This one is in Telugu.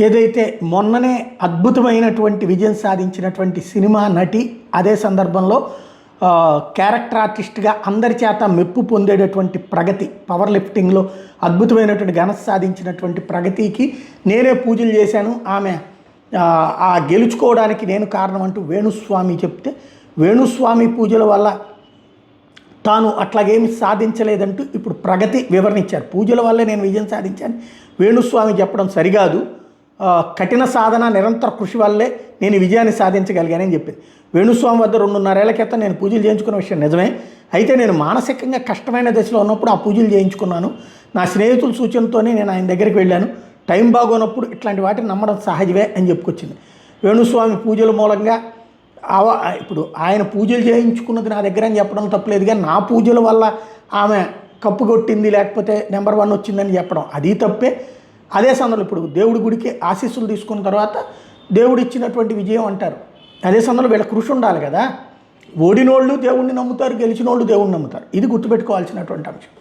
ఏదైతే మొన్ననే అద్భుతమైనటువంటి విజయం సాధించినటువంటి సినిమా నటి అదే సందర్భంలో క్యారెక్టర్ ఆర్టిస్ట్గా అందరి చేత మెప్పు పొందేటటువంటి ప్రగతి, పవర్ లిఫ్టింగ్లో అద్భుతమైనటువంటి ఘనత సాధించినటువంటి ప్రగతికి నేనే పూజలు చేశాను, ఆమె ఆ గెలుచుకోవడానికి నేను కారణం అంటూ వేణుస్వామి చెప్తే, వేణుస్వామి పూజల వల్ల తాను అట్లాగేమి సాధించలేదంటూ ఇప్పుడు ప్రగతి వివరణ ఇచ్చారు. పూజల వల్లే నేను విజయం సాధించాను వేణుస్వామి చెప్పడం సరికాదు, కఠిన సాధన నిరంతర కృషి వల్లే నేను విజయాన్ని సాధించగలిగానని చెప్పింది. వేణుస్వామి వద్ద 2.5 ఏళ్ల క్రితం నేను పూజలు చేయించుకున్న విషయం నిజమే, అయితే నేను మానసికంగా కష్టమైన దశలో ఉన్నప్పుడు ఆ పూజలు చేయించుకున్నాను. నా స్నేహితుల సూచనతోనే నేను ఆయన దగ్గరికి వెళ్ళాను. టైం బాగోనప్పుడు ఇట్లాంటి వాటిని నమ్మడం సహజమే అని చెప్పుకొచ్చింది. వేణుస్వామి పూజల మూలంగా ఇప్పుడు ఆయన పూజలు చేయించుకున్నది నా దగ్గర అని చెప్పడం తప్పలేదు, కానీ నా పూజల వల్ల ఆమె కప్పు కొట్టింది లేకపోతే నెంబర్ 1 వచ్చిందని చెప్పడం అది తప్పే. అదే సందర్భంలో ఇప్పుడు దేవుడి గుడికి ఆశీస్సులు తీసుకున్న తర్వాత దేవుడు ఇచ్చినటువంటి విజయం అంటారు. అదే సందర్భంలో వీళ్ళ కృషి ఉండాలి కదా. ఓడినోళ్ళు దేవుణ్ణి నమ్ముతారు, గెలిచినోళ్ళు దేవుణ్ణి నమ్ముతారు. ఇది గుర్తుపెట్టుకోవాల్సినటువంటి అంశం.